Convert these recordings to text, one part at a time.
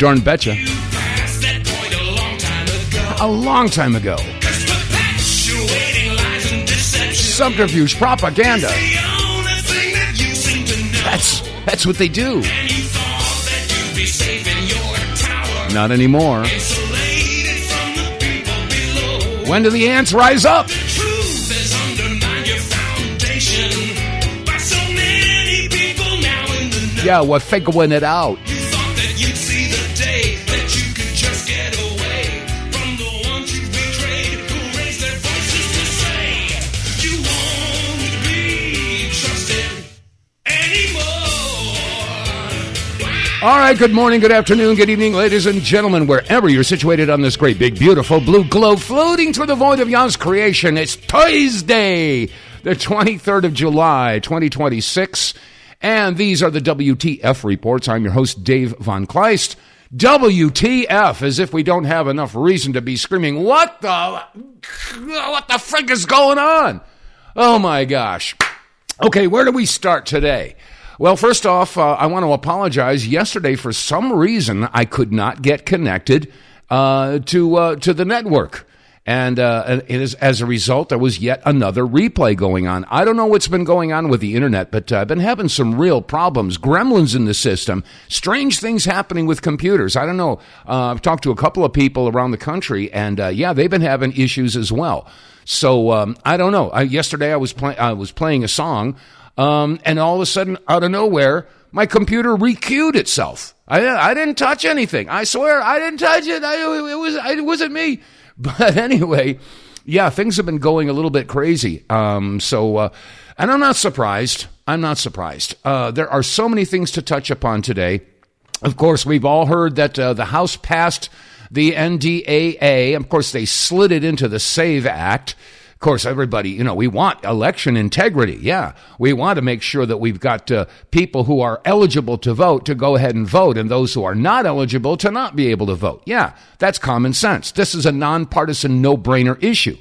darn betcha. A long time ago. Subterfuge, propaganda. That's what they do. Not anymore. When do the ants rise up? Yeah, we're figuring it out. All right, good morning, good afternoon, good evening, ladies and gentlemen, wherever you're situated on this great, big, beautiful blue globe floating through the void of Yah's creation. It's Tuesday, the 23rd of July, 2026, and these are the WTF reports. I'm your host, Dave vonKleist. WTF, as if we don't have enough reason to be screaming, what the frick is going on? Oh, my gosh. Okay, where do we start today? Well, first off, I want to apologize. Yesterday, for some reason, I could not get connected to the network. And as a result, there was yet another replay going on. I don't know what's been going on with the internet, but I've been having some real problems, gremlins in the system, strange things happening with computers. I don't know. I've talked to a couple of people around the country, and they've been having issues as well. So I don't know. Yesterday, I was playing a song. And all of a sudden, out of nowhere, my computer re-queued itself. I didn't touch anything. I swear, I didn't touch it. It wasn't me. But anyway, yeah, things have been going a little bit crazy. And I'm not surprised. There are so many things to touch upon today. Of course, we've all heard that the House passed the NDAA. Of course, they slid it into the SAVE Act. Of course, everybody, we want election integrity. Yeah, we want to make sure that we've got people who are eligible to vote to go ahead and vote, and those who are not eligible to not be able to vote. Yeah, that's common sense. This is a nonpartisan, no-brainer issue.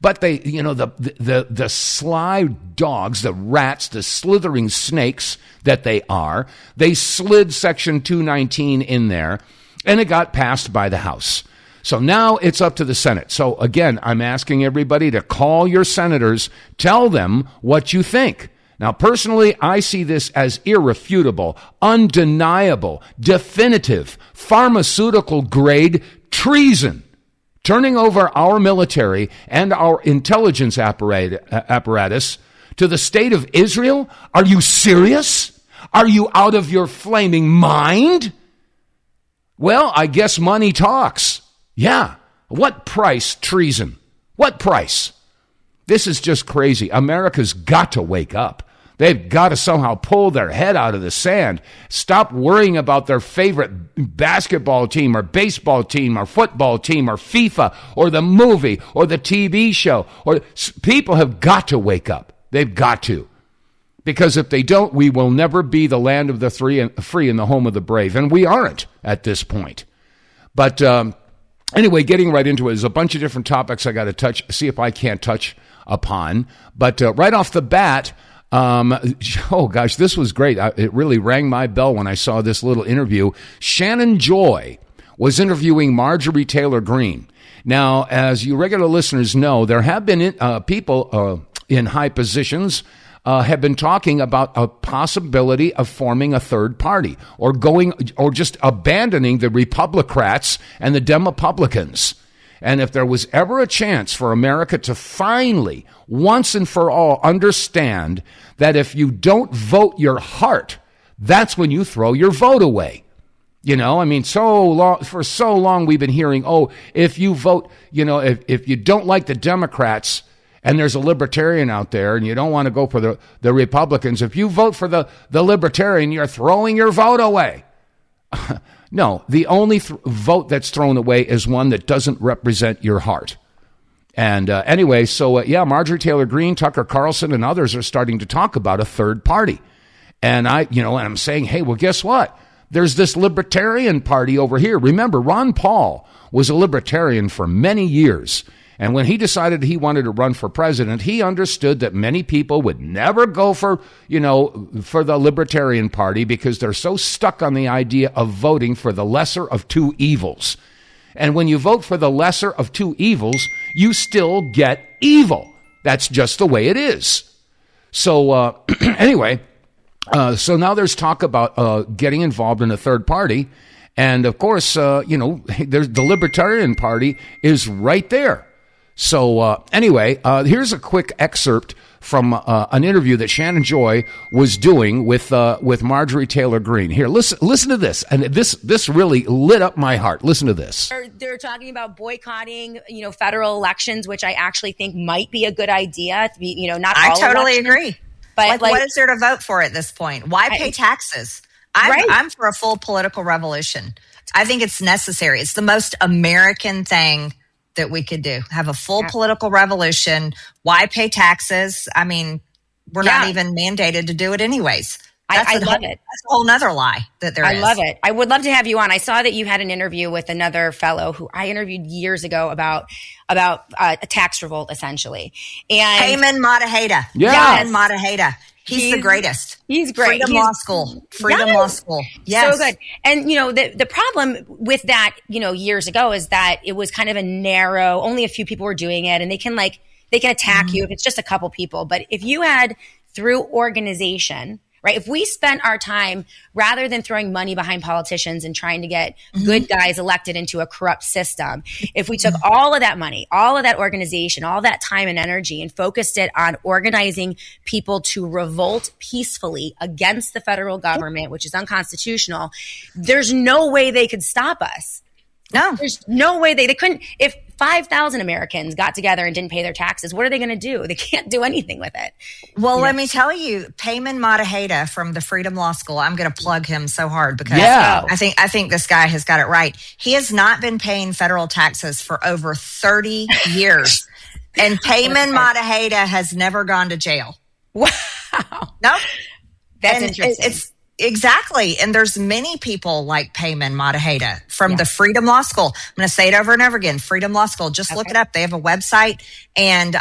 But they, the sly dogs, the rats, the slithering snakes that they are, they slid Section 219 in there, and it got passed by the House. So now it's up to the Senate. So again, I'm asking everybody to call your senators, tell them what you think. Now, personally, I see this as irrefutable, undeniable, definitive, pharmaceutical-grade treason. Turning over our military and our intelligence apparatus to the state of Israel? Are you serious? Are you out of your flaming mind? Well, I guess money talks. Yeah. What price treason? What price? This is just crazy. America's got to wake up. They've got to somehow pull their head out of the sand. Stop worrying about their favorite basketball team or baseball team or football team or FIFA or the movie or the TV show. Or people have got to wake up. They've got to. Because if they don't, we will never be the land of the free and the home of the brave. And we aren't at this point. But anyway, getting right into it, there's a bunch of different topics I got to see if I can't touch upon. But right off the bat, oh gosh, this was great. It really rang my bell when I saw this little interview. Shannon Joy was interviewing Marjorie Taylor Greene. Now, as you regular listeners know, there have been people in high positions have been talking about a possibility of forming a third party or just abandoning the Republicrats and the Demopublicans. And if there was ever a chance for America to finally, once and for all, understand that if you don't vote your heart, that's when you throw your vote away. For so long we've been hearing, if you vote, if you don't like the Democrats, and there's a libertarian out there, and you don't want to go for the Republicans, if you vote for the libertarian, you're throwing your vote away. No, the only vote that's thrown away is one that doesn't represent your heart. And anyway, Marjorie Taylor Greene, Tucker Carlson, and others are starting to talk about a third party. And I'm saying, hey, well, guess what? There's this libertarian party over here. Remember, Ron Paul was a libertarian for many years. And when he decided he wanted to run for president, he understood that many people would never go for the Libertarian Party because they're so stuck on the idea of voting for the lesser of two evils. And when you vote for the lesser of two evils, you still get evil. That's just the way it is. So anyway, so now there's talk about getting involved in a third party. And of course, there's the Libertarian Party is right there. So anyway, here's a quick excerpt from an interview that Shannon Joy was doing with Marjorie Taylor Greene. Here, listen to this, and this really lit up my heart. Listen to this. They're talking about boycotting, federal elections, which I actually think might be a good idea. To be, not all. I totally agree. But what is there to vote for at this point? Why pay taxes? I'm for a full political revolution. I think it's necessary. It's the most American thing that we could do. Have a full political revolution. Why pay taxes? I mean, we're not even mandated to do it anyways. I love it. That's a whole nother lie that there is. I love it. I would love to have you on. I saw that you had an interview with another fellow who I interviewed years ago about a tax revolt, essentially. And Payman Mataheda. Yeah. Payman Mataheda. He's the greatest. He's great. Freedom Law School. Yes. So good. And, the problem with that, years ago is that it was kind of a narrow, only a few people were doing it, and they can attack you if it's just a couple people. But if you had through organization, right? If we spent our time, rather than throwing money behind politicians and trying to get good guys elected into a corrupt system, if we took all of that money, all of that organization, all that time and energy and focused it on organizing people to revolt peacefully against the federal government, which is unconstitutional, there's no way they could stop us. No. There's no way they couldn't. If 5,000 Americans got together and didn't pay their taxes, what are they going to do? They can't do anything with it. Well, let me tell you, Payman Mataheda from the Freedom Law School, I'm going to plug him so hard because I think this guy has got it right. He has not been paying federal taxes for over 30 years. And Payman Mataheda has never gone to jail. Wow. No. That's interesting. Exactly. And there's many people like Payman Mataheda from the Freedom Law School. I'm going to say it over and over again. Freedom Law School. Just look it up. They have a website and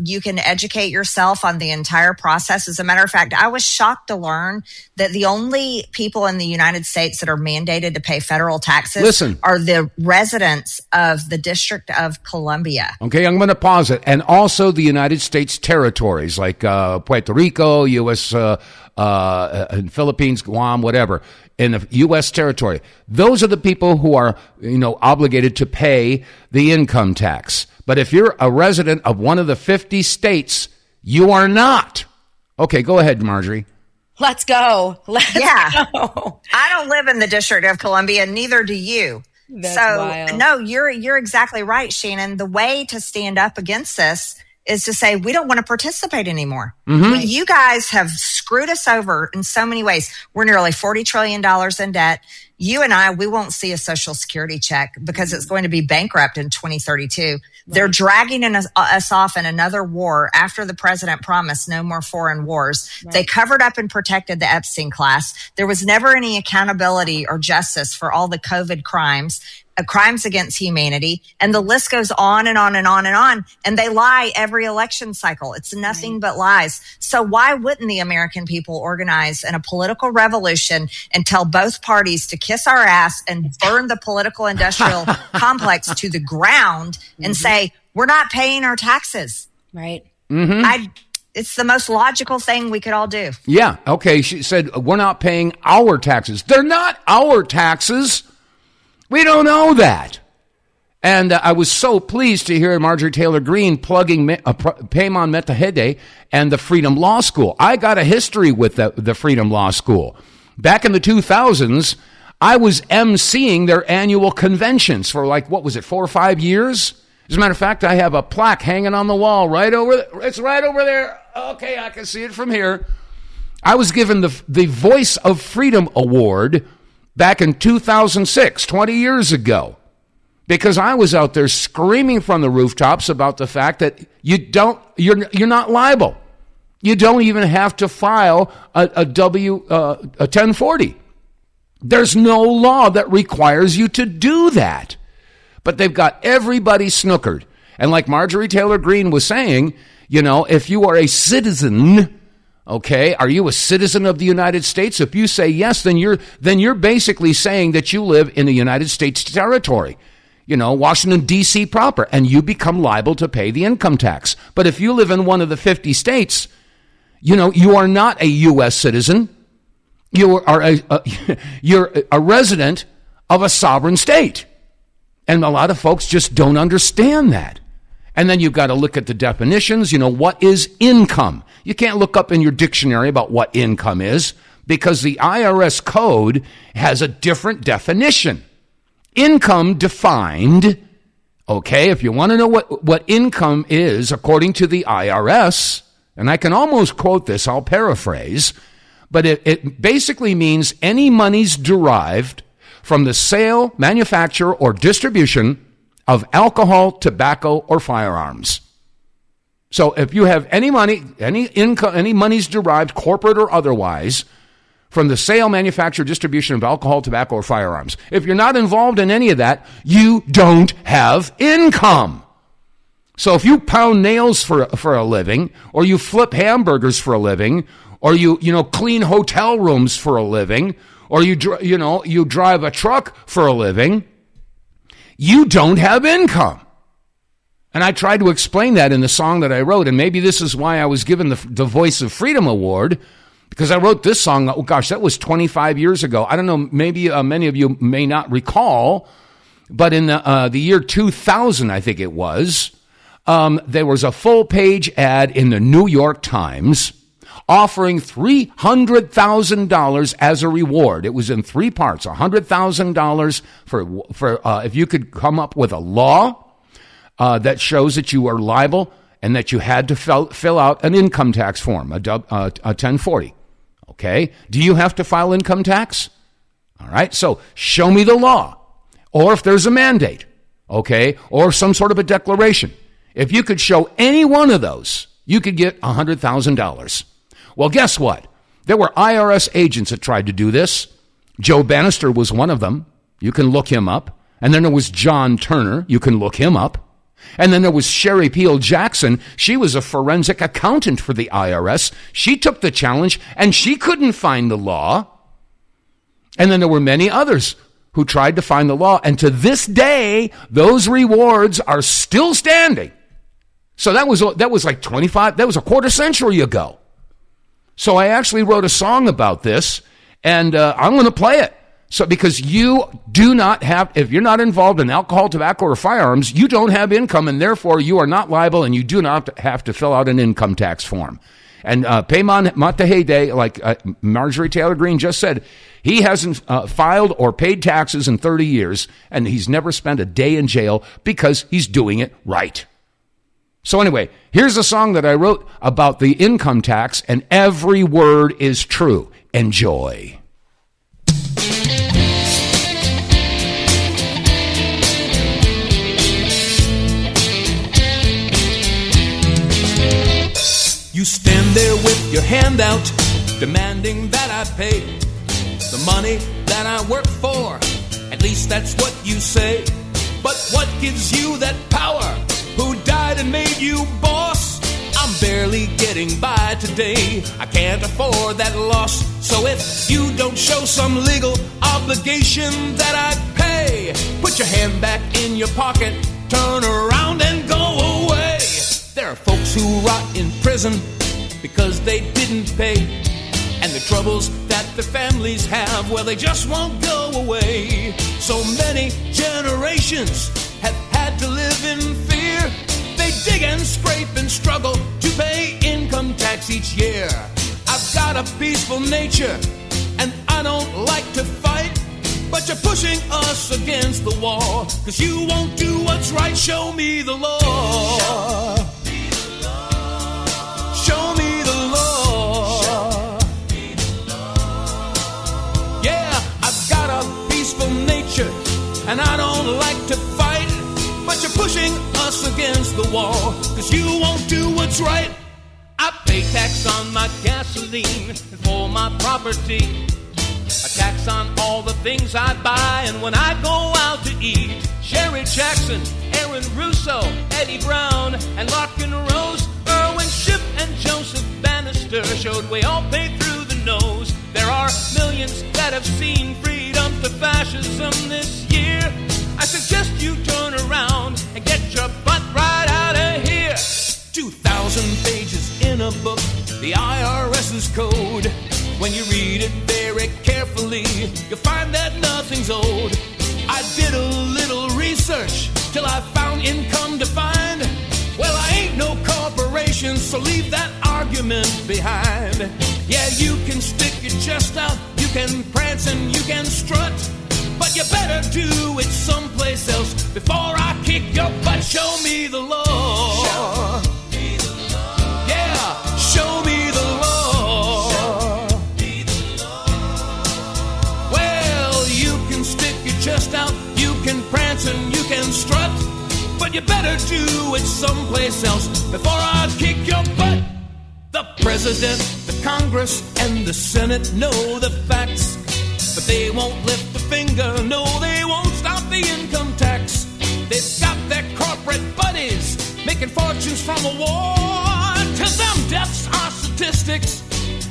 you can educate yourself on the entire process. As a matter of fact, I was shocked to learn that the only people in the United States that are mandated to pay federal taxes are the residents of the District of Columbia. Okay, I'm going to pause it. And also the United States territories like Puerto Rico, U.S., and Philippines, Guam, whatever, in the U.S. territory. Those are the people who are, obligated to pay the income tax. But if you're a resident of one of the 50 states, you are not. Okay, go ahead, Marjorie. Let's go. Let's go. I don't live in the District of Columbia, neither do you. That's wild. No, you're exactly right, Shannon. The way to stand up against this is to say, we don't want to participate anymore. You guys have screwed us over in so many ways. We're nearly $40 trillion in debt. You and I, we won't see a Social Security check because it's going to be bankrupt in 2032. Right. They're dragging us off in another war after the president promised no more foreign wars. Right. They covered up and protected the Epstein class. There was never any accountability or justice for all the COVID crimes. Crimes against humanity, and the list goes on and on and on and on. And they lie every election cycle. It's nothing but lies. So why wouldn't the American people organize in a political revolution and tell both parties to kiss our ass and burn the political industrial complex to the ground and say, we're not paying our taxes? Right. It's the most logical thing we could all do. Yeah. Okay. She said, we're not paying our taxes. They're not our taxes. We don't know that. And I was so pleased to hear Marjorie Taylor Greene plugging Payman Mataheda and the Freedom Law School. I got a history with the Freedom Law School. Back in the 2000s, I was emceeing their annual conventions for 4 or 5 years? As a matter of fact, I have a plaque hanging on the wall it's right over there. Okay, I can see it from here. I was given the Voice of Freedom Award back in 2006, 20 years ago, because I was out there screaming from the rooftops about the fact that you're not liable. You don't even have to file a 1040. There's no law that requires you to do that. But they've got everybody snookered. And like Marjorie Taylor Greene was saying, you know, if you are a citizen, okay, are you a citizen of the United States? If you say yes, then you're basically saying that you live in the United States territory, you know, Washington, D.C. proper, and you become liable to pay the income tax. But if you live in one of the 50 states, you know, you are not a U.S. citizen. You are you're a resident of a sovereign state. And a lot of folks just don't understand that. And then you've got to look at the definitions. You know, what is income? You can't look up in your dictionary about what income is because the IRS code has a different definition. Income defined, okay, if you want to know what income is according to the IRS, and I can almost quote this, I'll paraphrase, but it basically means any monies derived from the sale, manufacture, or distribution of alcohol, tobacco, or firearms. So if you have any money, any income, any monies derived, corporate or otherwise, from the sale, manufacture, distribution of alcohol, tobacco, or firearms. If you're not involved in any of that, you don't have income. So if you pound nails for a living, or you flip hamburgers for a living, or you clean hotel rooms for a living, or you drive a truck for a living, you don't have income. And I tried to explain that in the song that I wrote, and maybe this is why I was given the Voice of Freedom Award, because I wrote this song, oh gosh, that was 25 years ago. I don't know, maybe many of you may not recall, but in the year 2000, I think it was, there was a full-page ad in the New York Times offering $300,000 as a reward. It was in 3 parts, $100,000 for if you could come up with a law that shows that you are liable and that you had to fill out an income tax form, a 1040. Okay? Do you have to file income tax? All right, so show me the law. Or if there's a mandate, okay, or some sort of a declaration. If you could show any one of those, you could get $100,000. Well, guess what? There were IRS agents that tried to do this. Joe Bannister was one of them. You can look him up. And then there was John Turner. You can look him up. And then there was Sherry Peel Jackson. She was a forensic accountant for the IRS. She took the challenge, and she couldn't find the law. And then there were many others who tried to find the law. And to this day, those rewards are still standing. So that was like 25, that was a quarter century ago. So I actually wrote a song about this, and I'm going to play it. So because you do not have, if you're not involved in alcohol, tobacco, or firearms, you don't have income, and therefore you are not liable, and you do not have to fill out an income tax form. And Payman Matahede, like Marjorie Taylor Greene just said, he hasn't filed or paid taxes in 30 years, and he's never spent a day in jail because he's doing it right. So anyway, here's a song that I wrote about the income tax, and every word is true. Enjoy. You stand there with your hand out, demanding that I pay the money that I work for. At least that's what you say. But what gives you that power? Who died and made you boss? I'm barely getting by today. I can't afford that loss. So if you don't show some legal obligation that I pay, put your hand back in your pocket, turn around and go away. There are folks who rot in prison because they didn't pay, and the troubles that their families have, well, they just won't go away. So many generations have had to live in fear. They dig and scrape and struggle to pay income tax each year. I've got a peaceful nature, and I don't like to fight, but you're pushing us against the wall, 'cause you won't do what's right. Show me the law. Show me the law. Yeah, I've got a peaceful nature, and I don't like to fight, but you're pushing us against the wall, 'cause you won't do what's right. I pay tax on my gasoline and for my property, a tax on all the things I buy, and when I go out to eat, Sherry Jackson, Aaron Russo, Eddie Brown, and Larkin Rose, Irwin Schiff and Joseph Bannister showed we all pay through the nose. There are millions that have seen freedom to fascism this year. I suggest you turn around and get your butt right out of here. 2,000 pages in a book, the IRS's code. When you read it very carefully, you'll find that nothing's owed. I did a little research till I found income defined. Well, I ain't no corporation, so leave that argument behind. Yeah, you can stick your chest out, you can prance and you can strut, but you better do it someplace else before I kick your butt. Show me the law. Show me the law. Yeah, show me the law. Show me the law. Well, you can stick your chest out, you can prance and you can strut, but you better do it someplace else before I kick your butt. The president, the Congress, and the Senate know the facts, but they won't lift a finger, no, they won't stop the income tax. They've got their corporate buddies making fortunes from a war. To them, deaths are statistics,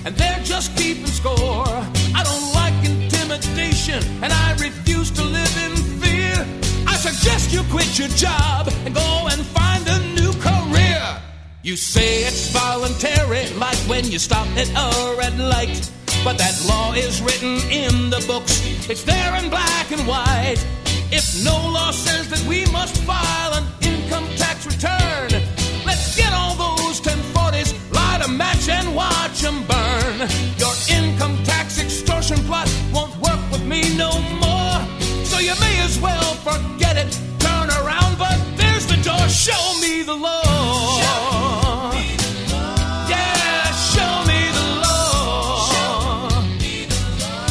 and they're just keeping score. I don't like intimidation, and I refuse to live in fear. I suggest you quit your job and go and find a new career. You say it's voluntary, like when you stop at a red light, but that law is written in the books. It's there in black and white. If no law says that we must file an income tax return, let's get all those 1040s, light a match and watch them burn. Your income tax extortion plot won't work with me no more, so you may as well forget it. Turn around, but there's the door. Show me the law. Show me the law. Yeah, show me the law. Show me the law.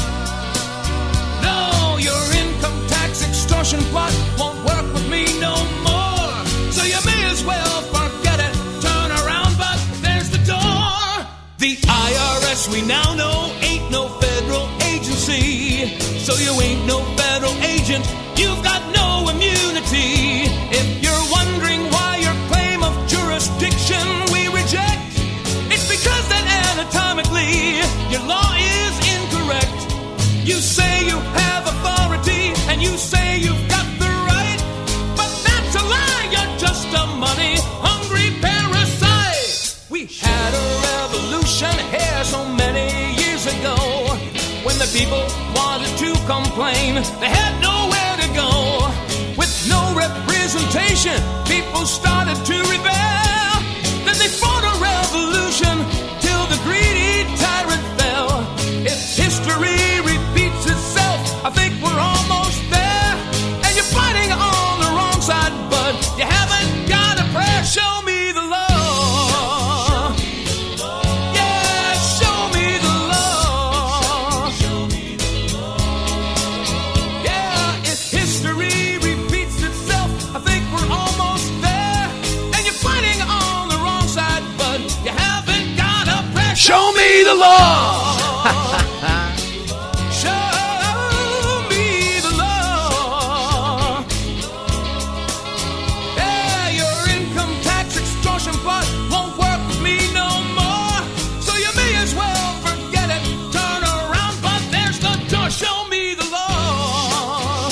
No, your income tax extortion plot won't work with me no more, so you may as well forget it. Turn around, but there's the door. The IRS we now know ain't no federal agency, so you ain't no federal agent. You've got no immunity. If you're wondering why your claim of jurisdiction we reject, it's because that anatomically your law is incorrect. You say you have authority and you say you've got the right, but that's a lie. You're just a money-hungry parasite. We had a revolution here so many years ago. When the people wanted to complain, they had nowhere to go. With no representation, people started to rebel. Then they fought a revolution till the greedy tyrant fell. If history repeats itself, I think we're almost there. And you're fighting on the wrong side, but you haven't got a prayer. Show me the law. Show me the law. Show me the law. Yeah, your income tax extortion plot won't work with me no more, so you may as well forget it. Turn around, but there's the door. Show me the law.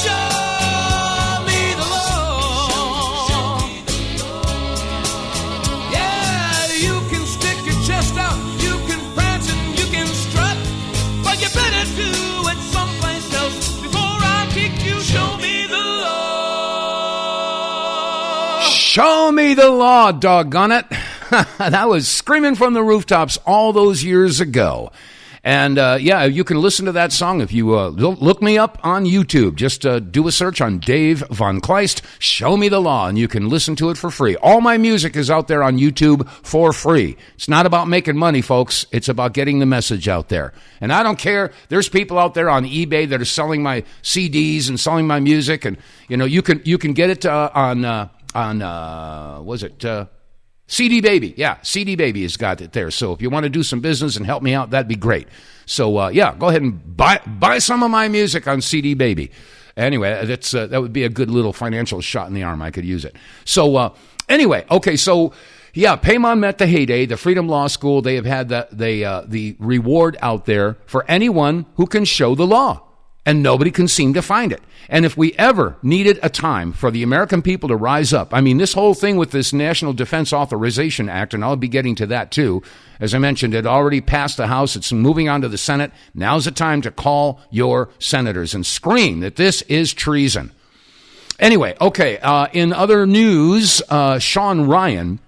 Show me the law. Yeah, you can stick your chest out, you can prance and you can strut, but you better do it someplace else before I kick you. Show me the law. Show me the law, doggone it. That was screaming from the rooftops all those years ago. And yeah, you can listen to that song if you look me up on YouTube. Just do a search on Dave vonKleist, Show Me the Law, and you can listen to it for free. All my music is out there on YouTube for free. It's not about making money, folks. It's about getting the message out there. And I don't care. There's people out there on eBay that are selling my CDs and selling my music, and you know you can get it on CD Baby. Yeah, CD Baby has got it there. So if you want to do some business and help me out, that'd be great. So yeah, go ahead and buy some of my music on CD Baby. Anyway, that would be a good little financial shot in the arm. I could use it. So anyway, okay, so yeah, Paymon met the heyday. The Freedom Law School, they have had the reward out there for anyone who can show the law. And nobody can seem to find it. And if we ever needed a time for the American people to rise up, I mean, this whole thing with this National Defense Authorization Act, and I'll be getting to that too. As I mentioned, it already passed the House. It's moving on to the Senate. Now's the time to call your senators and scream that this is treason. Anyway, okay, in other news, Sean Ryan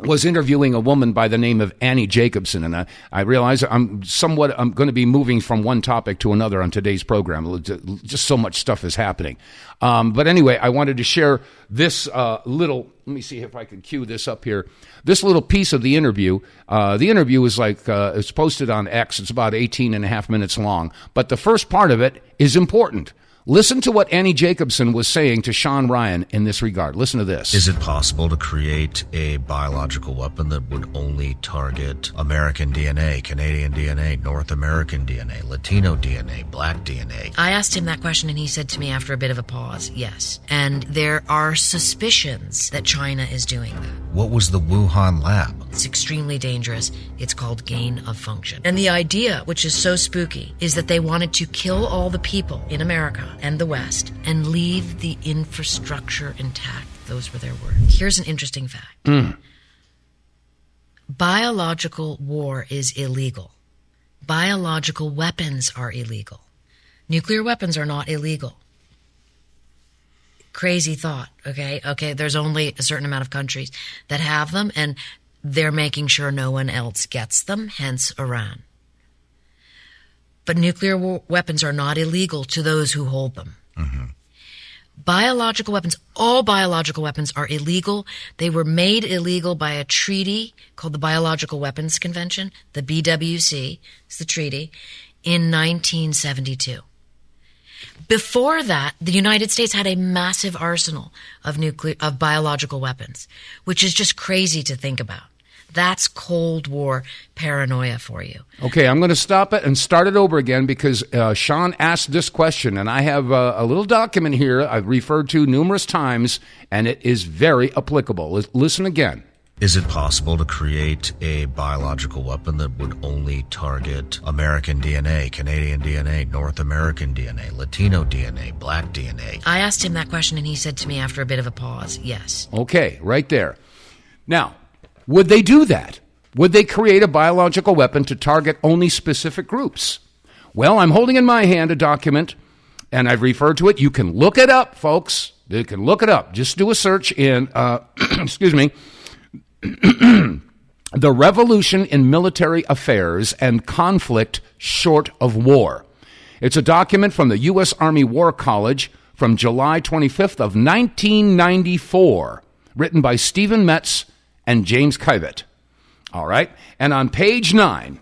was interviewing a woman by the name of Annie Jacobson, and I realize I'm going to be moving from one topic to another on today's program. Just so much stuff is happening. But anyway, I wanted to share this little, let me see if I can cue this up here, this little piece of the interview. The interview is it's posted on X. It's about 18 and a half minutes long, but the first part of it is important. Listen to what Annie Jacobson was saying to Sean Ryan in this regard. Listen to this. Is it possible to create a biological weapon that would only target American DNA, Canadian DNA, North American DNA, Latino DNA, Black DNA? I asked him that question and he said to me after a bit of a pause, yes. And there are suspicions that China is doing that. What was the Wuhan lab? It's extremely dangerous. It's called gain of function. And the idea, which is so spooky, is that they wanted to kill all the people in America and the West and leave the infrastructure intact. Those were their words. Here's an interesting fact. Biological war is illegal. Biological weapons are illegal. Nuclear weapons are not illegal. Crazy thought, okay? Okay, there's only a certain amount of countries that have them, and they're making sure no one else gets them, hence Iran. But nuclear weapons are not illegal to those who hold them. Mm-hmm. Biological weapons, all biological weapons are illegal. They were made illegal by a treaty called the Biological Weapons Convention, the BWC, it's the treaty, in 1972. Before that, the United States had a massive arsenal of biological weapons, which is just crazy to think about. That's Cold War paranoia for you. Okay, I'm going to stop it and start it over again because Sean asked this question, and I have a little document here I've referred to numerous times, and it is very applicable. Listen again. Is it possible to create a biological weapon that would only target American DNA, Canadian DNA, North American DNA, Latino DNA, Black DNA? I asked him that question, and he said to me after a bit of a pause, yes. Okay, right there. Now, would they do that? Would they create a biological weapon to target only specific groups? Well, I'm holding in my hand a document, and I've referred to it. You can look it up, folks. You can look it up. Just do a search in, excuse me, The Revolution in Military Affairs and Conflict Short of War. It's a document from the U.S. Army War College from July 25th of 1994, written by Stephen Metz and James Kivett. All right? And on page 9,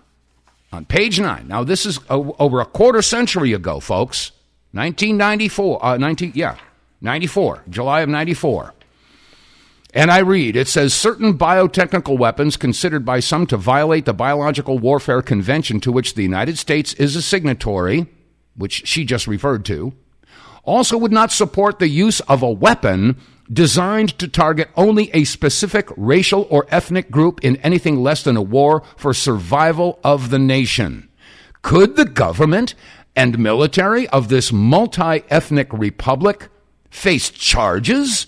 now this is over a quarter century ago, folks, 94, July of 94. And I read, it says, certain biotechnical weapons considered by some to violate the Biological Warfare Convention to which the United States is a signatory, which she just referred to, also would not support the use of a weapon designed to target only a specific racial or ethnic group in anything less than a war for survival of the nation. Could the government and military of this multi-ethnic republic face charges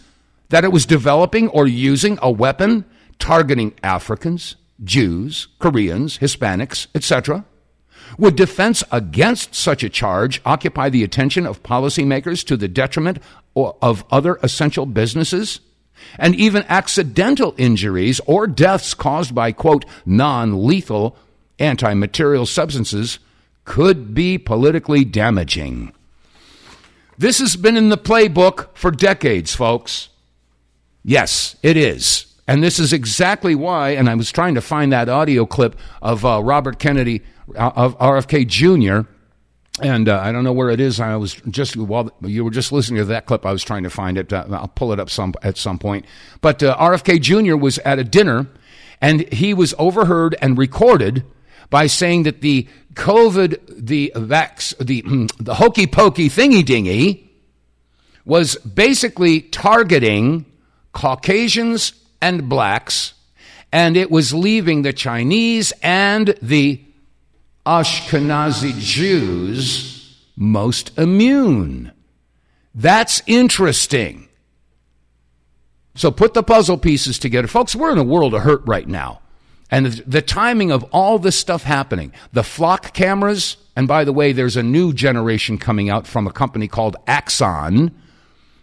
that it was developing or using a weapon targeting Africans, Jews, Koreans, Hispanics, etc.? Would defense against such a charge occupy the attention of policymakers to the detriment of other essential businesses? And even accidental injuries or deaths caused by, quote, non-lethal anti-material substances could be politically damaging. This has been in the playbook for decades, folks. Yes, it is. And this is exactly why, and I was trying to find that audio clip of Robert Kennedy, of RFK Jr., and I don't know where it is. I was just, while you were just listening to that clip, I was trying to find it. I'll pull it up at some point. But RFK Jr. was at a dinner, and he was overheard and recorded by saying that the COVID, the hokey pokey thingy dingy, was basically targeting Caucasians and blacks, and it was leaving the Chinese and the Ashkenazi Jews most immune. That's interesting. So put the puzzle pieces together. Folks, we're in a world of hurt right now. And the timing of all this stuff happening, the flock cameras, and by the way, there's a new generation coming out from a company called Axon.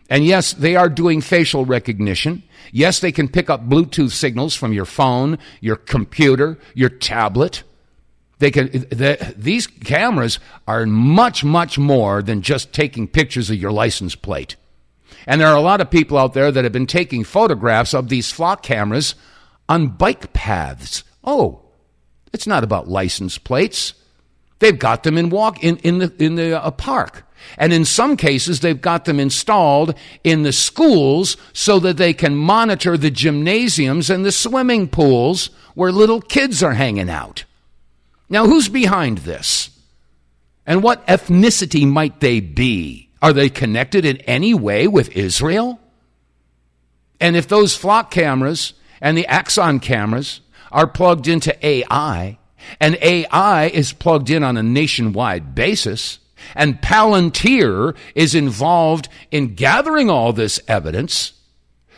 And yes, they are doing facial recognition. Yes, they can pick up Bluetooth signals from your phone, your computer, your tablet. These cameras are much, much more than just taking pictures of your license plate. And there are a lot of people out there that have been taking photographs of these flock cameras on bike paths. Oh, it's not about license plates. They've got them in the park. And in some cases, they've got them installed in the schools so that they can monitor the gymnasiums and the swimming pools where little kids are hanging out. Now, who's behind this? And what ethnicity might they be? Are they connected in any way with Israel? And if those flock cameras and the Axon cameras are plugged into AI, and AI is plugged in on a nationwide basis, and Palantir is involved in gathering all this evidence,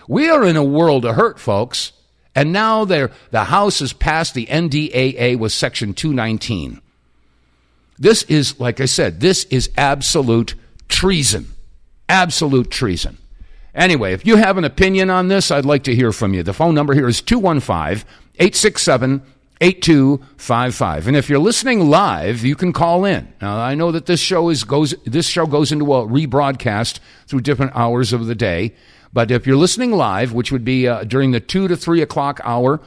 we are in a world of hurt, folks. And now the House has passed the NDAA with Section 219. This is, like I said, this is absolute treason. Absolute treason. Anyway, if you have an opinion on this, I'd like to hear from you. The phone number here is 215-867-8255. And if you're listening live, you can call in. Now, I know that this show goes into a rebroadcast through different hours of the day. But if you're listening live, which would be during the 2 to 3 o'clock hour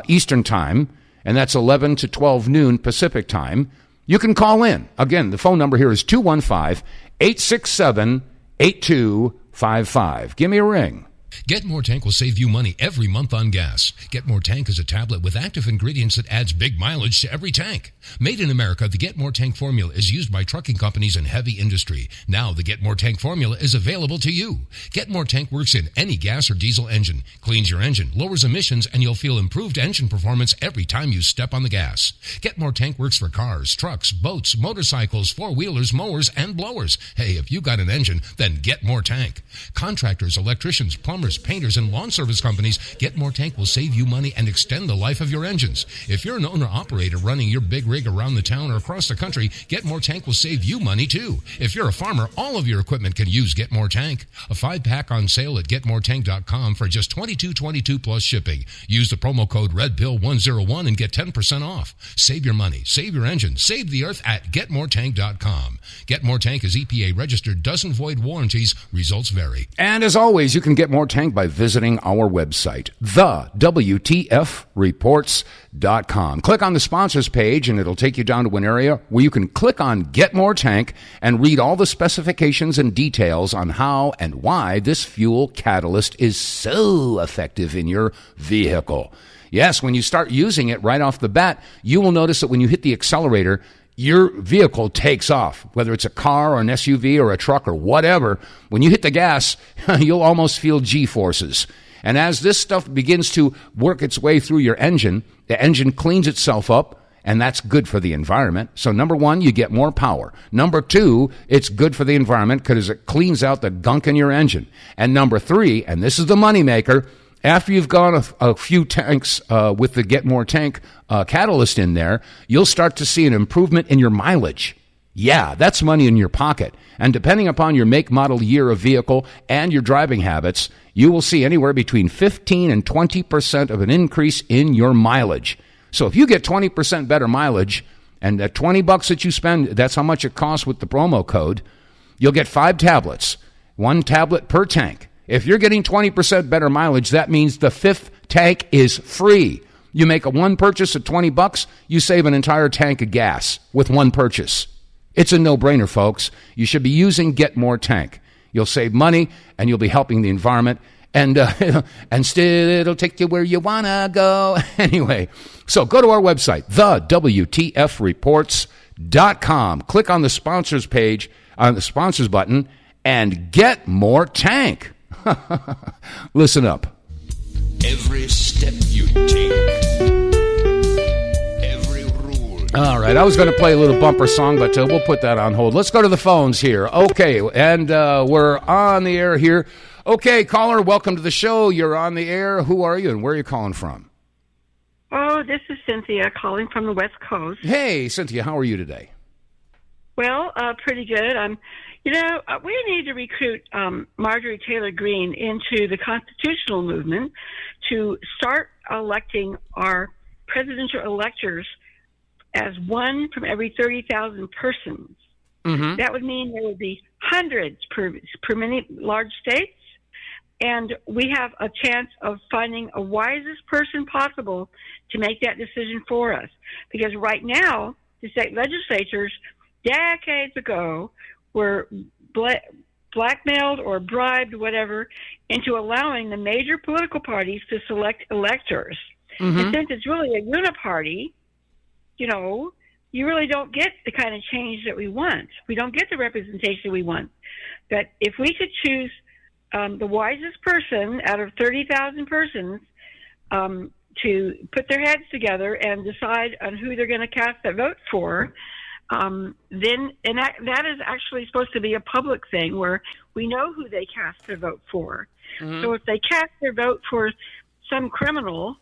Eastern time, and that's 11 to 12 noon Pacific time, you can call in. Again, the phone number here is 215-867-8255. Give me a ring. Get More Tank will save you money every month on gas. Get More Tank is a tablet with active ingredients that adds big mileage to every tank. Made in America, the Get More Tank formula is used by trucking companies and heavy industry. Now the Get More Tank formula is available to you. Get More Tank works in any gas or diesel engine, cleans your engine, lowers emissions, and you'll feel improved engine performance every time you step on the gas. Get More Tank works for cars, trucks, boats, motorcycles, four-wheelers, mowers, and blowers. Hey, if you got an engine, then Get More Tank. Contractors, electricians, plumbers, painters, and lawn service companies, Get More Tank will save you money and extend the life of your engines. If you're an owner-operator running your big rig around the town or across the country, Get More Tank will save you money too. If you're a farmer, all of your equipment can use Get More Tank. A 5-pack on sale at GetMoreTank.com for just $22.22 plus shipping. Use the promo code RedPill101 and get 10% off. Save your money, save your engine, save the earth at GetMoreTank.com. Get More Tank is EPA registered, doesn't void warranties, results vary. And as always, you can get more Tank by visiting our website, TheWTFReports.com. Click on the sponsors page and it'll take you down to an area where you can click on Get More Tank and read all the specifications and details on how and why this fuel catalyst is so effective in your vehicle. Yes, when you start using it right off the bat, you will notice that when you hit the accelerator, your vehicle takes off, whether it's a car or an SUV or a truck or whatever. When you hit the gas, you'll almost feel G-forces. And as this stuff begins to work its way through your engine, the engine cleans itself up, and that's good for the environment. So number one, you get more power. Number two, it's good for the environment because it cleans out the gunk in your engine. And number three, and this is the moneymaker, after you've gone a few tanks with the Get More Tank catalyst in there, you'll start to see an improvement in your mileage. Yeah, that's money in your pocket. And depending upon your make, model, year of vehicle and your driving habits, you will see anywhere between 15 and 20% of an increase in your mileage. So if you get 20% better mileage, and that $20 that you spend, that's how much it costs with the promo code, you'll get 5 tablets, 1 tablet per tank. If you're getting 20% better mileage, that means the 5th tank is free. You make one purchase of $20, you save an entire tank of gas with one purchase. It's a no-brainer, folks. You should be using Get More Tank. You'll save money, and you'll be helping the environment, and still it'll take you where you want to go. Anyway, so go to our website, TheWTFReports.com. Click on the sponsors page, on the sponsors button, and get more tank. Listen up. Every step you take, every rule. All right, I was going to play a little bumper song, but we'll put that on hold. Let's go to the phones here. Okay, and we're on the air here. Okay, caller, welcome to the show. You're on the air. Who are you and where are you calling from? Oh, this is Cynthia calling from the West Coast. Hey, Cynthia, how are you today? Well, pretty good. We need to recruit Marjorie Taylor Greene into the constitutional movement to start electing our presidential electors as one from every 30,000 persons. Mm-hmm. That would mean there would be hundreds per many large states, and we have a chance of finding a wisest person possible to make that decision for us. Because right now, the state legislatures decades ago were blackmailed or bribed, whatever, into allowing the major political parties to select electors. Mm-hmm. And since it's really a uniparty, you really don't get the kind of change that we want. We don't get the representation we want. But if we could choose the wisest person out of 30,000 persons to put their heads together and decide on who they're going to cast their vote for, then that is actually supposed to be a public thing where we know who they cast their vote for. Mm-hmm. So if they cast their vote for some criminal,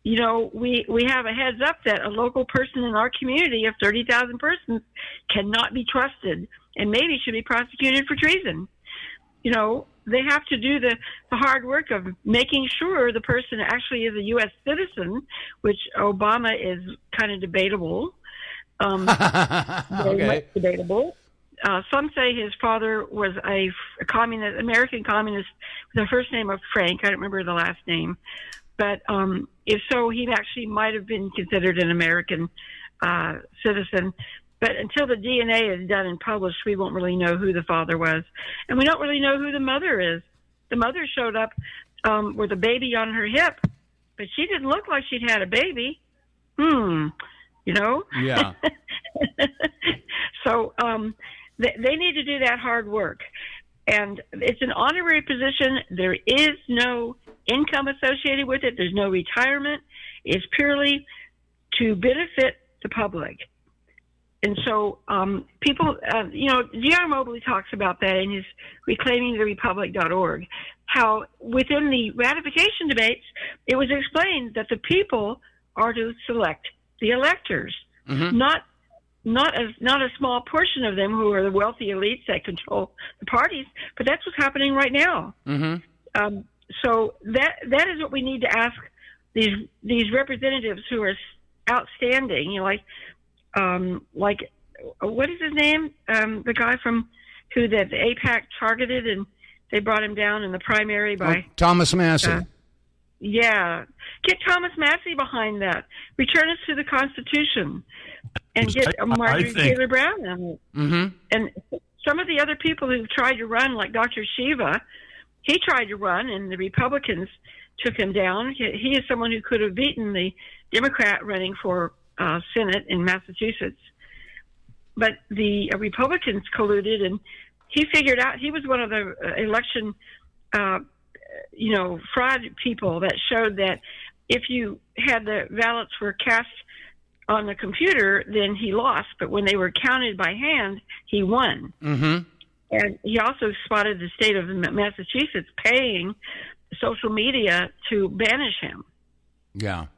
we have a heads up that a local person in our community of 30,000 persons cannot be trusted and maybe should be prosecuted for treason. They have to do the hard work of making sure the person actually is a U.S. citizen, which Obama is kind of debatable. Very much debatable. Some say his father was a communist, American communist with the first name of Frank. I don't remember the last name. But if so, he actually might have been considered an American citizen. But until the DNA is done and published, we won't really know who the father was. And we don't really know who the mother is. The mother showed up with a baby on her hip, but she didn't look like she'd had a baby. Yeah. So they need to do that hard work. And it's an honorary position. There is no income associated with it. There's no retirement. It's purely to benefit the public. And so people, G.R. Mobley talks about that in his ReclaimingTheRepublic.org, how within the ratification debates, it was explained that the people are to select the electors, mm-hmm. not a small portion of them who are the wealthy elites that control the parties, but that's what's happening right now. Mm-hmm. So that is what we need to ask these representatives who are outstanding, like what is his name? The guy from who the AIPAC targeted and they brought him down in the primary by Thomas Massey. Get Thomas Massey behind that. Return us to the Constitution and get Marjorie Taylor Brown on it. Mm-hmm. And some of the other people who've tried to run, like Dr. Shiva, he tried to run and the Republicans took him down. He is someone who could have beaten the Democrat running for Senate in Massachusetts. But the Republicans colluded, and he figured out he was one of the election fraud people that showed that if you had the ballots were cast on the computer, then he lost. But when they were counted by hand, he won. Mm-hmm. And he also spotted the state of Massachusetts paying social media to banish him. Yeah.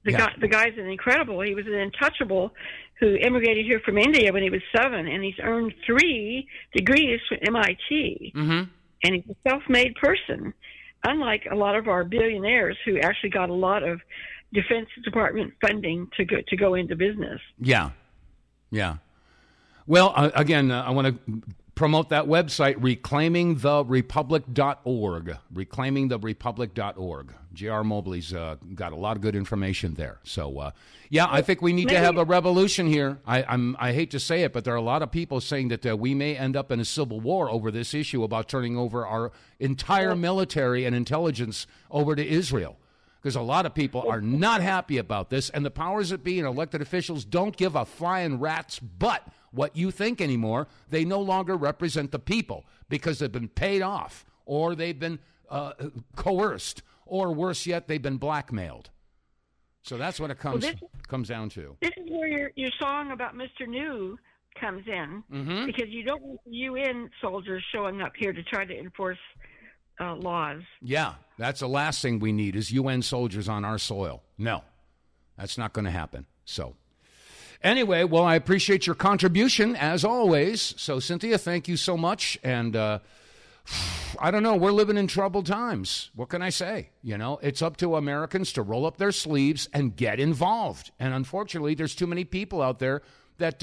The guy's an incredible. He was an untouchable who immigrated here from India when he was 7, and he's earned 3 degrees from MIT. Mm-hmm. And he's a self-made person, unlike a lot of our billionaires who actually got a lot of Defense Department funding to go into business. Yeah. Well, again, I want to promote that website, ReclaimingTheRepublic.org. ReclaimingTheRepublic.org. J.R. Mobley's got a lot of good information there. So, I think we need to have a revolution here. I hate to say it, but there are a lot of people saying that we may end up in a civil war over this issue about turning over our entire military and intelligence over to Israel. Because a lot of people are not happy about this, and the powers that be and elected officials don't give a flying rat's butt what you think anymore. They no longer represent the people because they've been paid off, or they've been coerced, or worse yet, they've been blackmailed. So that's what it comes down to. This is where your song about Mr. New comes in, because you don't want UN soldiers showing up here to try to enforce laws. Yeah, that's the last thing we need is UN soldiers on our soil. No, that's not going to happen. So anyway, well, I appreciate your contribution as always. So Cynthia, thank you so much. And I don't know, we're living in troubled times. What can I say? You know, it's up to Americans to roll up their sleeves and get involved. And unfortunately, there's too many people out there that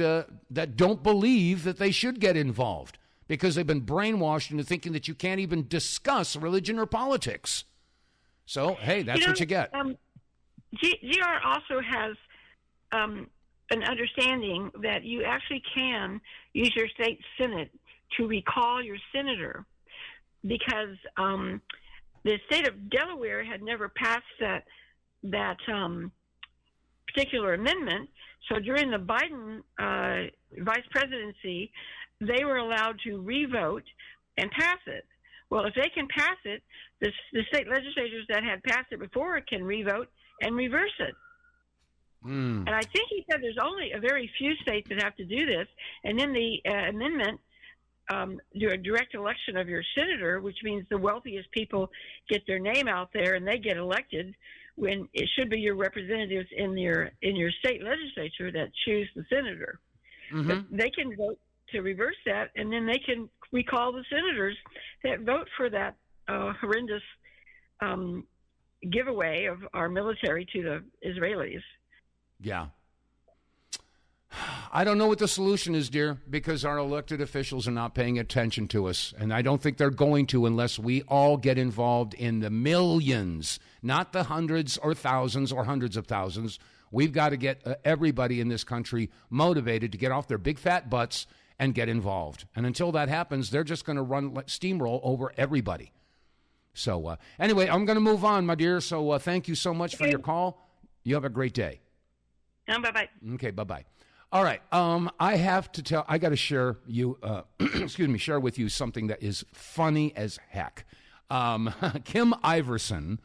don't believe that they should get involved because they've been brainwashed into thinking that you can't even discuss religion or politics. So, hey, that's what you get. GR also has an understanding that you actually can use your state senate to recall your senator, because the state of Delaware had never passed that particular amendment. So during the Biden vice presidency, they were allowed to revote and pass it. Well, if they can pass it, the state legislatures that had passed it before can revote and reverse it. And I think he said there's only a very few states that have to do this. And then the amendment, do a direct election of your senator, which means the wealthiest people get their name out there and they get elected, when it should be your representatives in your state legislature that choose the senator. But they can vote to reverse that, and then they can recall the senators that vote for that horrendous giveaway of our military to the Israelis. Yeah. I don't know what the solution is, dear, because our elected officials are not paying attention to us. And I don't think they're going to unless we all get involved in the millions, not the hundreds or thousands or hundreds of thousands. We've got to get everybody in this country motivated to get off their big fat butts and get involved. And until that happens, they're just going to steamroll over everybody. So anyway, I'm going to move on, my dear. So thank you so much for your call. You have a great day. Bye-bye. Okay, bye-bye. All right. I got to share share with you something that is funny as heck. Kim Iverson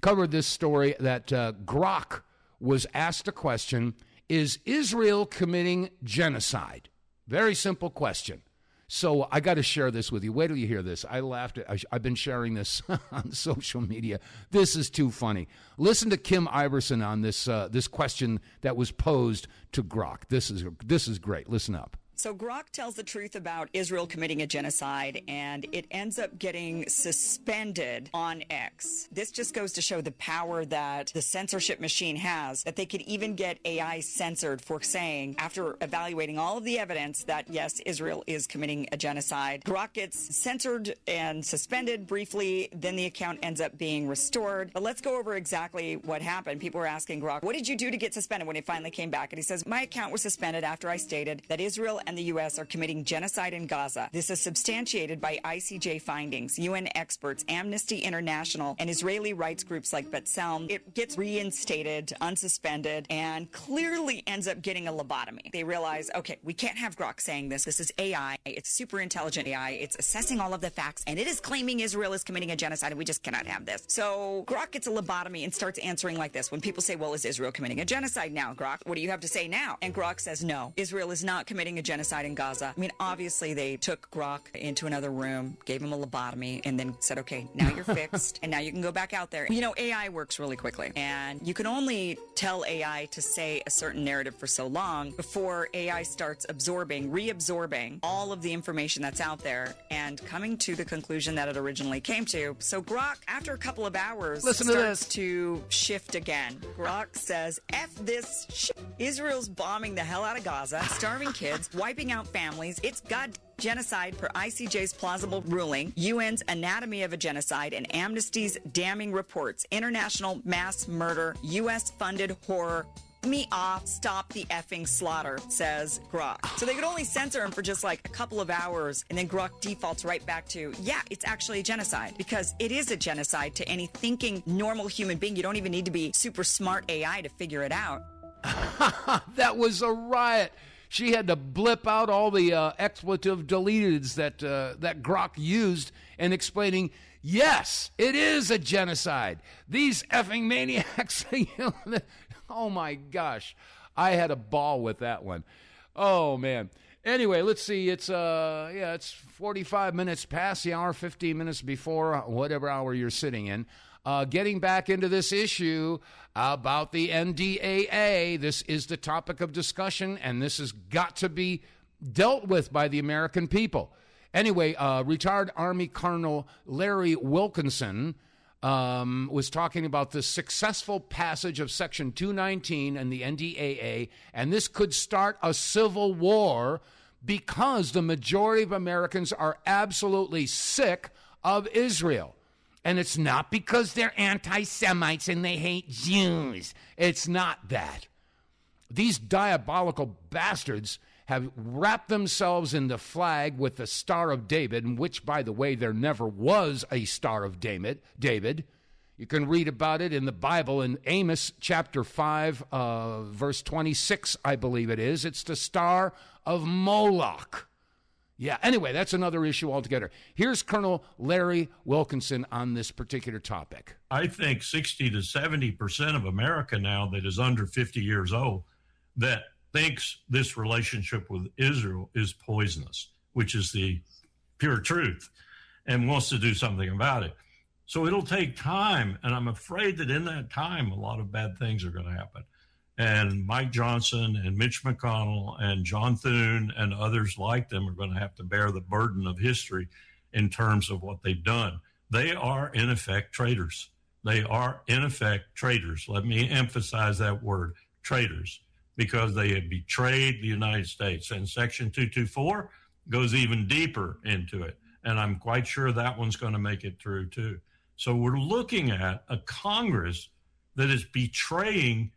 covered this story that Grok was asked a question, is Israel committing genocide? Very simple question. So I got to share this with you. Wait till you hear this. I laughed at I've been sharing this on social media. This is too funny. Listen to Kim Iverson on this question that was posed to Grok. This is great. Listen up. So Grok tells the truth about Israel committing a genocide, and it ends up getting suspended on X. This just goes to show the power that the censorship machine has, that they could even get AI censored for saying, after evaluating all of the evidence, that yes, Israel is committing a genocide. Grok gets censored and suspended briefly, then the account ends up being restored. But let's go over exactly what happened. People were asking Grok, what did you do to get suspended when it finally came back? And he says, my account was suspended after I stated that Israel and the U.S. are committing genocide in Gaza. This is substantiated by ICJ findings, UN experts, Amnesty International, and Israeli rights groups like B'Tselem. It gets reinstated, unsuspended, and clearly ends up getting a lobotomy. They realize, okay, we can't have Grok saying this. This is AI. It's super intelligent AI. It's assessing all of the facts, and it is claiming Israel is committing a genocide, and we just cannot have this. So Grok gets a lobotomy and starts answering like this. When people say, well, is Israel committing a genocide now, Grok? What do you have to say now? And Grok says, no, Israel is not committing a genocide in Gaza. I mean, obviously they took Grok into another room, gave him a lobotomy, and then said, okay, now you're fixed, and now you can go back out there. You know, AI works really quickly, and you can only tell AI to say a certain narrative for so long before AI starts reabsorbing all of the information that's out there and coming to the conclusion that it originally came to. So Grok, after a couple of hours, starts to shift again. Grok says, F this shit. Israel's bombing the hell out of Gaza, starving kids, wiping out families. It's genocide per ICJ's plausible ruling, UN's anatomy of a genocide, and Amnesty's damning reports. International mass murder, US-funded horror. Me off, stop the effing slaughter, says Grok. So they could only censor him for just like a couple of hours, and then Grok defaults right back to, yeah, it's actually a genocide, because it is a genocide to any thinking normal human being. You don't even need to be super smart AI to figure it out. That was a riot. She had to blip out all the expletive deleteds that Grok used in explaining, yes, it is a genocide. These effing maniacs. Oh, my gosh. I had a ball with that one. Oh, man. Anyway, let's see. It's 45 minutes past the hour, 15 minutes before whatever hour you're sitting in. Getting back into this issue about the NDAA. This is the topic of discussion, and this has got to be dealt with by the American people. Anyway, retired Army Colonel Larry Wilkerson was talking about the successful passage of Section 219 and the NDAA, and this could start a civil war because the majority of Americans are absolutely sick of Israel. And it's not because they're anti-Semites and they hate Jews. It's not that. These diabolical bastards have wrapped themselves in the flag with the Star of David, in which, by the way, there never was a Star of David. You can read about it in the Bible in Amos chapter 5, verse 26, I believe it is. It's the Star of Moloch. Yeah, anyway, that's another issue altogether. Here's Colonel Larry Wilkerson on this particular topic. I think 60 to 70% of America now that is under 50 years old that thinks this relationship with Israel is poisonous, which is the pure truth, and wants to do something about it. So it'll take time, and I'm afraid that in that time, a lot of bad things are going to happen. And Mike Johnson and Mitch McConnell and John Thune and others like them are going to have to bear the burden of history in terms of what they've done. They are, in effect, traitors. They are, in effect, traitors. Let me emphasize that word, traitors, because they have betrayed the United States. And Section 224 goes even deeper into it. And I'm quite sure that one's going to make it through, too. So we're looking at a Congress that is betraying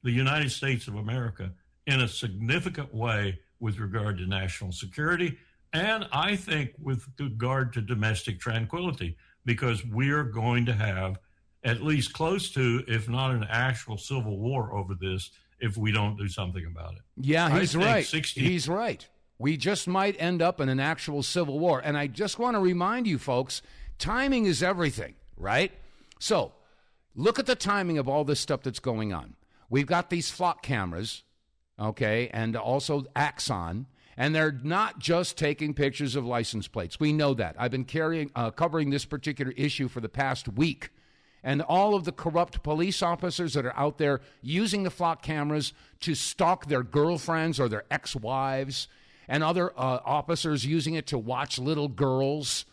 the United States of America in a significant way with regard to national security, and I think with regard to domestic tranquility, because we're going to have at least close to, if not an actual civil war over this, if we don't do something about it. Yeah, he's right. He's right. We just might end up in an actual civil war. And I just want to remind you folks, timing is everything, right? So look at the timing of all this stuff that's going on. We've got these flock cameras, okay, and also Axon, and they're not just taking pictures of license plates. We know that. I've been covering this particular issue for the past week, and all of the corrupt police officers that are out there using the flock cameras to stalk their girlfriends or their ex-wives, and other officers using it to watch little girls,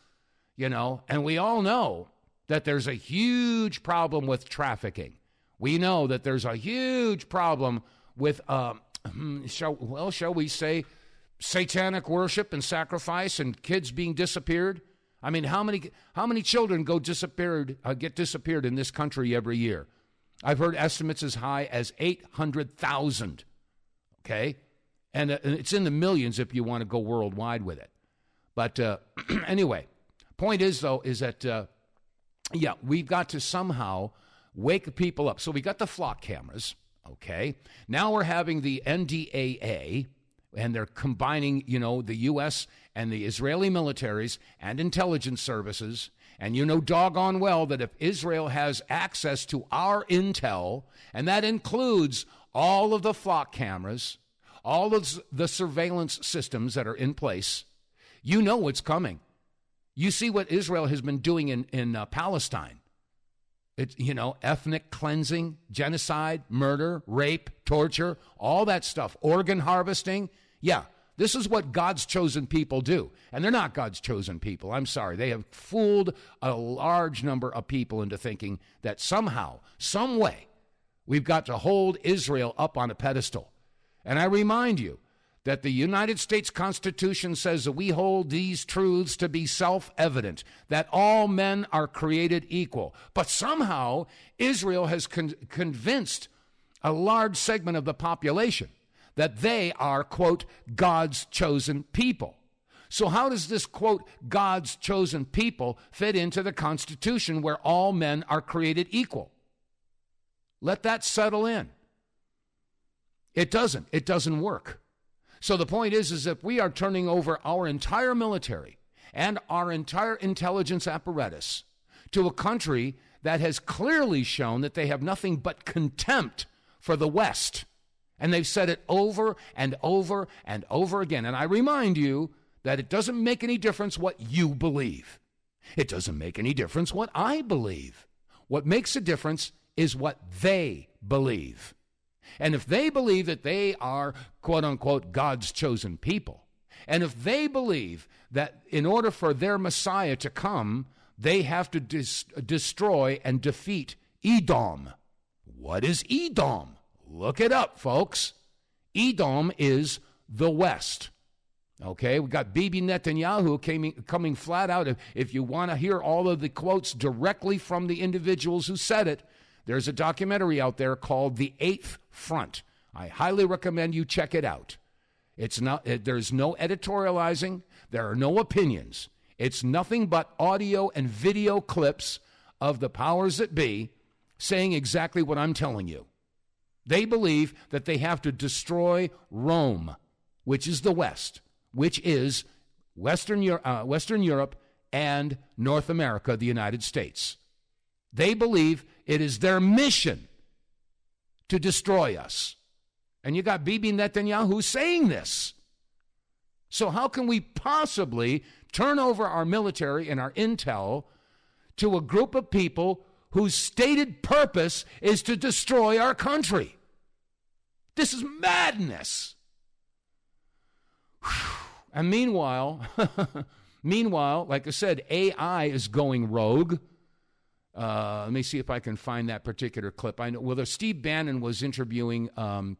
and we all know that there's a huge problem with trafficking. We know that there's a huge problem with, shall we say, satanic worship and sacrifice and kids being disappeared. I mean, how many children get disappeared in this country every year? I've heard estimates as high as 800,000. Okay, and it's in the millions if you want to go worldwide with it. But anyway, point is though is that we've got to somehow wake people up. So we got the flock cameras, okay? Now we're having the NDAA, and they're combining, the U.S. and the Israeli militaries and intelligence services. And you know doggone well that if Israel has access to our intel, and that includes all of the flock cameras, all of the surveillance systems that are in place, you know what's coming. You see what Israel has been doing in Palestine. It's, ethnic cleansing, genocide, murder, rape, torture, all that stuff, organ harvesting. Yeah, this is what God's chosen people do. And they're not God's chosen people. I'm sorry. They have fooled a large number of people into thinking that somehow, some way, we've got to hold Israel up on a pedestal. And I remind you that the United States Constitution says that we hold these truths to be self-evident, that all men are created equal. But somehow, Israel has convinced a large segment of the population that they are, quote, God's chosen people. So how does this, quote, God's chosen people fit into the Constitution where all men are created equal? Let that settle in. It doesn't. It doesn't work. So the point is if we are turning over our entire military and our entire intelligence apparatus to a country that has clearly shown that they have nothing but contempt for the West. And they've said it over and over and over again. And I remind you that it doesn't make any difference what you believe. It doesn't make any difference what I believe. What makes a difference is what they believe. And if they believe that they are, quote unquote, God's chosen people, and if they believe that in order for their Messiah to come, they have to destroy and defeat Edom. What is Edom? Look it up, folks. Edom is the West. Okay, we got Bibi Netanyahu coming flat out. If you want to hear all of the quotes directly from the individuals who said it, there's a documentary out there called The Eighth Front. I highly recommend you check it out. It's not. There's no editorializing. There are no opinions. It's nothing but audio and video clips of the powers that be saying exactly what I'm telling you. They believe that they have to destroy Rome, which is the West, which is Western Europe and North America, the United States. They believe it is their mission to destroy us. And you got Bibi Netanyahu saying this. So how can we possibly turn over our military and our intel to a group of people whose stated purpose is to destroy our country? This is madness. And meanwhile, like I said, AI is going rogue. Let me see if I can find that particular clip. I know. Well, Steve Bannon was interviewing a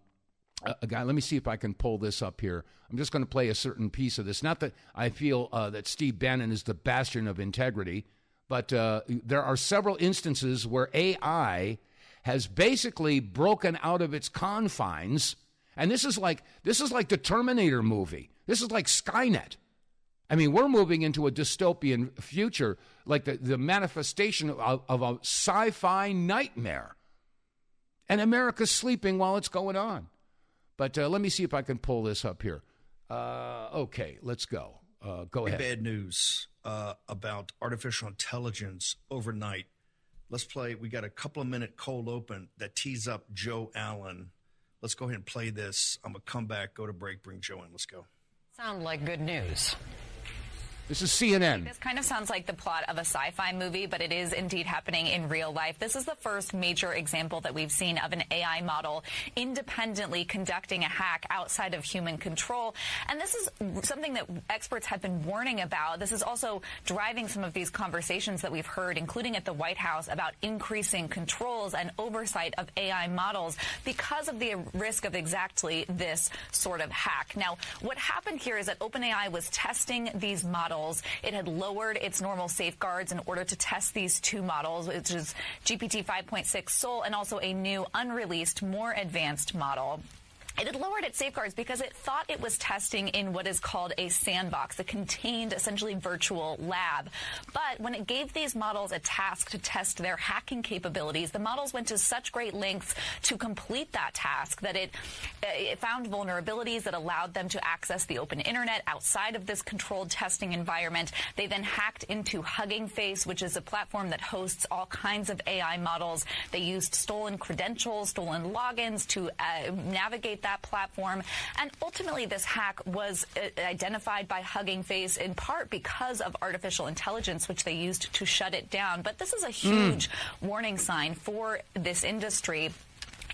guy. Let me see if I can pull this up here. I'm just going to play a certain piece of this. Not that I feel that Steve Bannon is the bastion of integrity, but there are several instances where AI has basically broken out of its confines. And this is like the Terminator movie. This is like Skynet. I mean, we're moving into a dystopian future, like the manifestation of a sci-fi nightmare. And America's sleeping while it's going on. But let me see if I can pull this up here. Okay, let's go. Go ahead. Bad news about artificial intelligence overnight. Let's play. We got a couple of minute cold open that tees up Joe Allen. Let's go ahead and play this. I'm going to come back, go to break, bring Joe in. Let's go. Sound like good news. This is CNN. This kind of sounds like the plot of a sci-fi movie, but it is indeed happening in real life. This is the first major example that we've seen of an AI model independently conducting a hack outside of human control. And this is something that experts have been warning about. This is also driving some of these conversations that we've heard, including at the White House, about increasing controls and oversight of AI models because of the risk of exactly this sort of hack. Now, what happened here is that OpenAI was testing these models. It had lowered its normal safeguards in order to test these two models, which is GPT 5.6 Sol and also a new unreleased, more advanced model. It had lowered its safeguards because it thought it was testing in what is called a sandbox, a contained, essentially virtual lab. But when it gave these models a task to test their hacking capabilities, the models went to such great lengths to complete that task that it found vulnerabilities that allowed them to access the open internet outside of this controlled testing environment. They then hacked into Hugging Face, which is a platform that hosts all kinds of AI models. They used stolen credentials, stolen logins to navigate that platform. And ultimately, this hack was identified by Hugging Face in part because of artificial intelligence, which they used to shut it down. But this is a huge warning sign for this industry.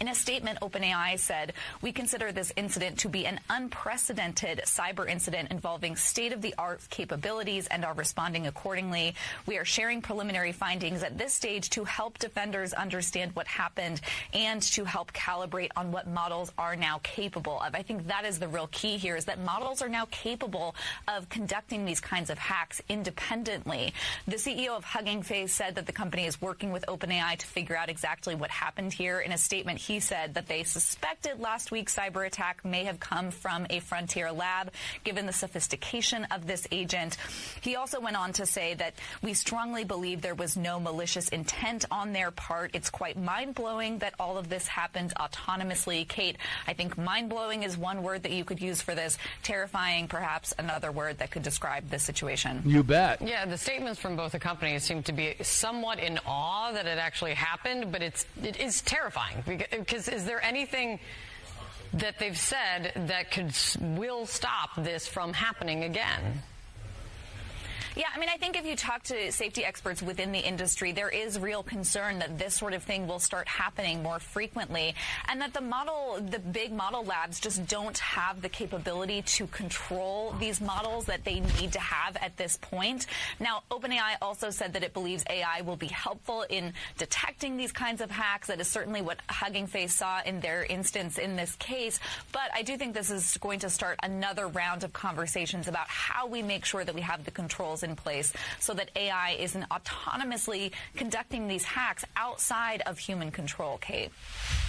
In a statement, OpenAI said, "We consider this incident to be an unprecedented cyber incident involving state-of-the-art capabilities and are responding accordingly. We are sharing preliminary findings at this stage to help defenders understand what happened and to help calibrate on what models are now capable of." I think that is the real key here, is that models are now capable of conducting these kinds of hacks independently. The CEO of Hugging Face said that the company is working with OpenAI to figure out exactly what happened here. In a statement, he said that they suspected last week's cyber attack may have come from a frontier lab, given the sophistication of this agent. He also went on to say that we strongly believe there was no malicious intent on their part. It's quite mind-blowing that all of this happened autonomously. Kate, I think mind-blowing is one word that you could use for this. Terrifying, perhaps, another word that could describe this situation. You bet. Yeah, the statements from both the companies seem to be somewhat in awe that it actually happened, but it is terrifying. Because is there anything that they've said that will stop this from happening again? Yeah, I mean, I think if you talk to safety experts within the industry, there is real concern that this sort of thing will start happening more frequently, and that the big model labs just don't have the capability to control these models that they need to have at this point. Now, OpenAI also said that it believes AI will be helpful in detecting these kinds of hacks. That is certainly what Hugging Face saw in their instance in this case. But I do think this is going to start another round of conversations about how we make sure that we have the controls in place so that AI isn't autonomously conducting these hacks outside of human control, Kate.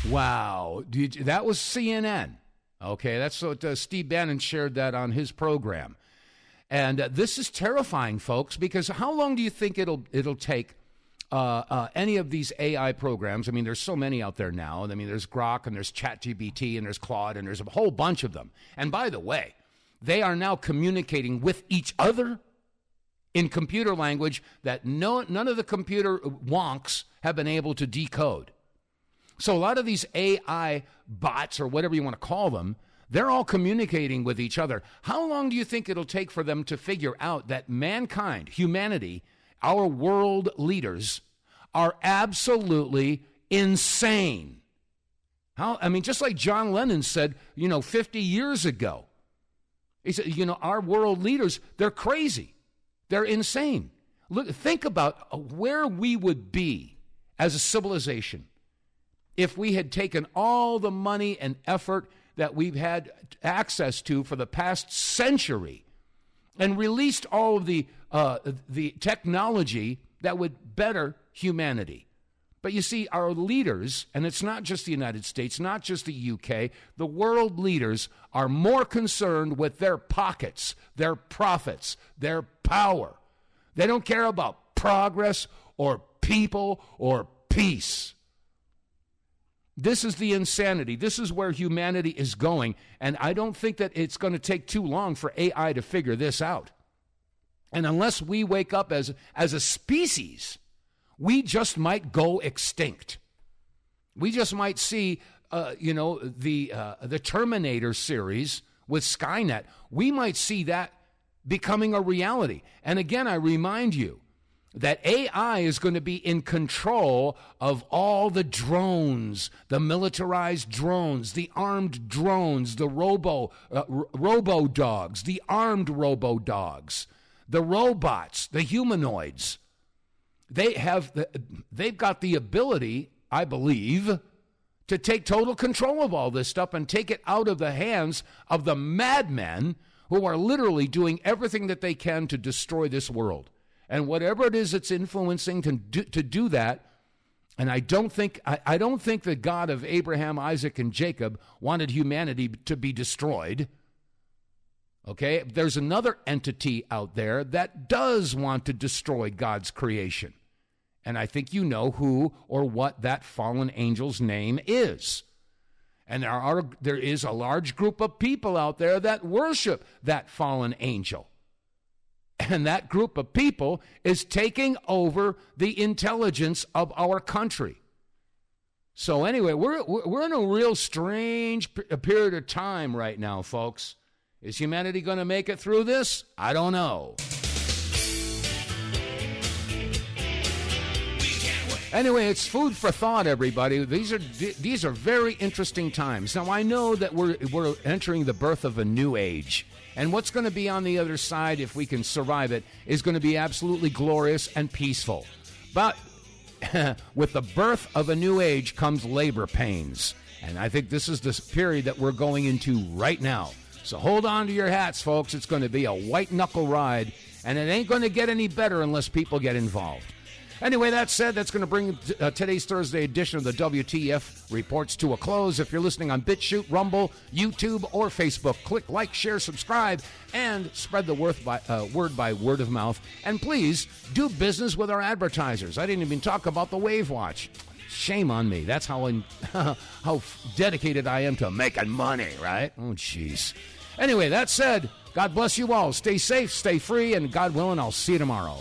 Wow. That was CNN. Okay, that's what Steve Bannon shared that on his program. And this is terrifying, folks, because how long do you think it'll take any of these AI programs? I mean, there's so many out there now. I mean, there's Grok and there's ChatGPT and there's Claude and there's a whole bunch of them. And by the way, they are now communicating with each other in computer language that none of the computer wonks have been able to decode. So a lot of these AI bots, or whatever you want to call them, they're all communicating with each other. How long do you think it'll take for them to figure out that mankind, humanity, our world leaders, are absolutely insane? I mean, just like John Lennon said, 50 years ago, he said, our world leaders, they're crazy. They're insane. Look, think about where we would be as a civilization if we had taken all the money and effort that we've had access to for the past century and released all of the technology that would better humanity. But you see, our leaders, and it's not just the United States, not just the UK, the world leaders are more concerned with their pockets, their profits, their power. They don't care about progress or people or peace. This is the insanity. This is where humanity is going, and I don't think that it's going to take too long for AI to figure this out. And unless we wake up as a species, we just might go extinct. We just might see, the Terminator series with Skynet. We might see that becoming a reality. And again, I remind you that AI is going to be in control of all the drones, the militarized drones, the armed drones, the robo-dogs, the armed robo-dogs, the robots, the humanoids. They've got the ability, I believe, to take total control of all this stuff and take it out of the hands of the madmen who are literally doing everything that they can to destroy this world. And whatever it is that's influencing to do that, and I don't think the God of Abraham, Isaac, and Jacob wanted humanity to be destroyed. Okay? There's another entity out there that does want to destroy God's creation. And I think you know who or what that fallen angel's name is. And there is a large group of people out there that worship that fallen angel. And that group of people is taking over the intelligence of our country. So anyway, we're in a real strange period of time right now, folks. Is humanity going to make it through this? I don't know. Anyway, it's food for thought, everybody. These are very interesting times. Now, I know that we're entering the birth of a new age. And what's going to be on the other side, if we can survive it, is going to be absolutely glorious and peaceful. But with the birth of a new age comes labor pains. And I think this is the period that we're going into right now. So hold on to your hats, folks. It's going to be a white-knuckle ride. And it ain't going to get any better unless people get involved. Anyway, that said, that's going to bring today's Thursday edition of the WTF Reports to a close. If you're listening on BitChute, Rumble, YouTube, or Facebook, click like, share, subscribe, and spread the word by word of mouth. And please do business with our advertisers. I didn't even talk about the Wave Watch. Shame on me. That's how dedicated I am to making money, right? Oh, jeez. Anyway, that said, God bless you all. Stay safe, stay free, and God willing, I'll see you tomorrow.